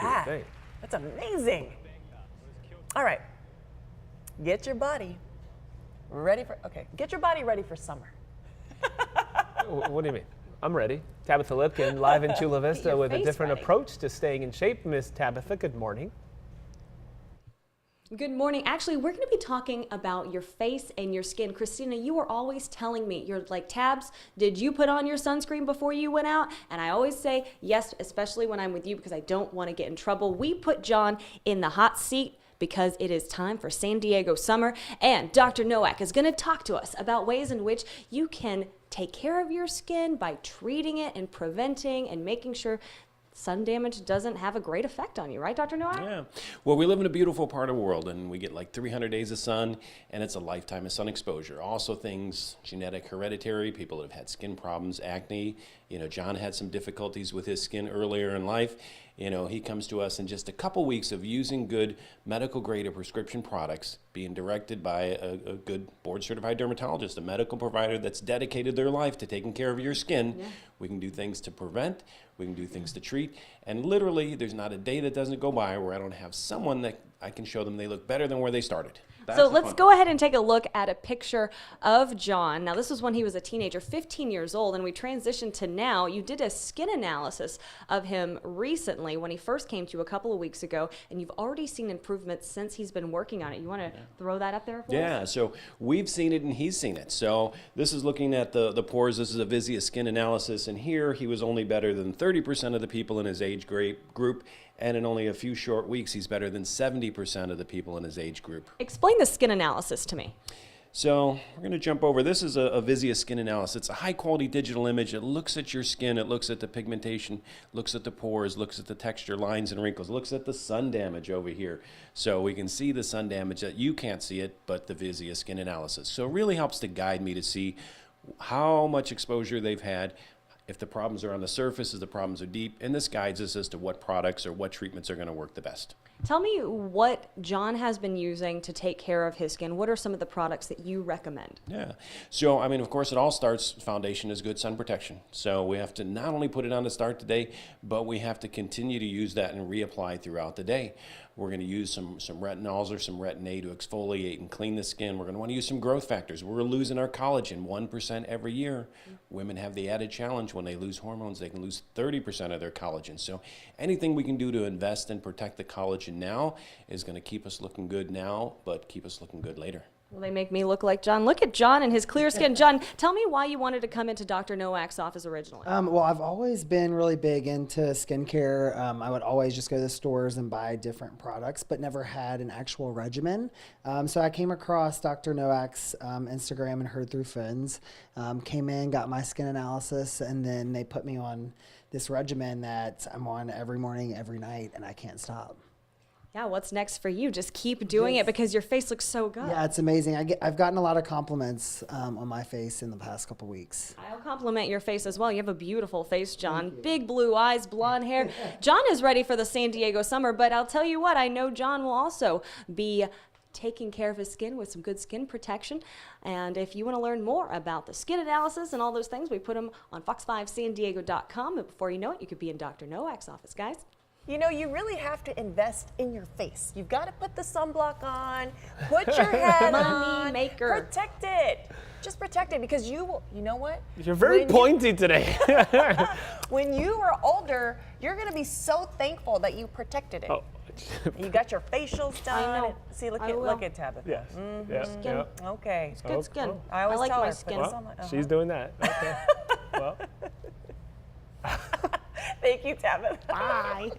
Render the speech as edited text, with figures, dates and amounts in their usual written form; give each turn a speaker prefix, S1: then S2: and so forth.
S1: that. That's amazing. All right. Get your body ready for summer.
S2: What do you mean? I'm ready. Tabitha Lipkin, live in Chula Vista with a different approach to staying in shape. Miss Tabitha, good morning.
S3: Good morning. Actually, we're going to be talking about your face and your skin. Christina, you were always telling me, you're like, Tabs, did you put on your sunscreen before you went out? And I always say yes, especially when I'm with you, because I don't want to get in trouble. We put John in the hot seat because it is time for San Diego summer, and Dr. Nowak is going to talk to us about ways in which you can take care of your skin by treating it and preventing and making sure sun damage doesn't have a great effect on you, right, Dr. Nowak?
S4: Yeah. Well, we live in a beautiful part of the world, and we get like 300 days of sun, and it's a lifetime of sun exposure. Also things, genetic, hereditary, people that have had skin problems, acne. You know, John had some difficulties with his skin earlier in life. You know, he comes to us in just a couple weeks of using good medical grade of prescription products, being directed by a good board certified dermatologist, a medical provider that's dedicated their life to taking care of your skin. Yeah. We can do things to prevent, we can do things to treat, and literally there's not a day that doesn't go by where I don't have someone that I can show them they look better than where they started.
S3: So let's go ahead and take a look at a picture of John. Now, this was when he was a teenager, 15 years old, and we transitioned to now. You did a skin analysis of him recently when he first came to you a couple of weeks ago, and you've already seen improvements since he's been working on it. You want to throw that up there for us?
S4: Yeah, so we've seen it and he's seen it. So this is looking at the pores. This is a Visia skin analysis, and here he was only better than 30% of the people in his age group. And in only a few short weeks, he's better than 70% of the people in his age group.
S3: Explain the skin analysis to me.
S4: So we're going to jump over. This is a Visia skin analysis. It's a high-quality digital image. It looks at your skin. It looks at the pigmentation, looks at the pores, looks at the texture, lines and wrinkles, looks at the sun damage over here. So we can see the sun damage that you can't see it, but the Visia skin analysis. So it really helps to guide me to see how much exposure they've had, if the problems are on the surface, if the problems are deep, and this guides us as to what products or what treatments are going to work the best.
S3: Tell me what John has been using to take care of his skin. What are some of the products that you recommend?
S4: Yeah. So, I mean, of course, it all starts, foundation is good sun protection. So we have to not only put it on to start the day, but we have to continue to use that and reapply throughout the day. We're going to use some retinols or some retin A to exfoliate and clean the skin. We're going to want to use some growth factors. We're losing our collagen 1% every year. Women have the added challenge when they lose hormones, they can lose 30% of their collagen. So anything we can do to invest and protect the collagen now is going to keep us looking good now, but keep us looking good later.
S3: Well, they make me look like John. Look at John and his clear skin. John, tell me why you wanted to come into Dr. Nowak's office originally.
S5: Well, I've always been really big into skincare. I would always just go to the stores and buy different products, but never had an actual regimen. So I came across Dr. Nowak's Instagram and heard through friends. Came in, got my skin analysis, and then they put me on this regimen that I'm on every morning, every night, and I can't stop.
S3: Yeah, what's next for you? Just keep doing it because your face looks so good.
S5: Yeah, it's amazing. I've gotten a lot of compliments on my face in the past couple weeks.
S3: I'll compliment your face as well. You have a beautiful face, John. Big blue eyes, blonde hair. John is ready for the San Diego summer, but I'll tell you what, I know John will also be taking care of his skin with some good skin protection. And if you want to learn more about the skin analysis and all those things, we put them on fox5sandiego.com. But before you know it, you could be in Dr. Nowak's office, guys.
S1: You know, you really have to invest in your face. You've got to put the sunblock on, put your hat on.
S3: Money maker.
S1: Protect it. Just protect it because you know what?
S2: You're very pointy today.
S1: When you are older, you're going to be so thankful that you protected it.
S2: Oh.
S1: You got your facials done.
S3: I know.
S1: See, look at Tabitha.
S2: Yes.
S3: Skin.
S1: Okay.
S3: It's good skin.
S1: I always
S3: like
S1: tell
S3: my
S1: her,
S3: skin.
S2: Well, she's doing that. Okay. Well.
S1: Thank you, Tabitha.
S3: Bye.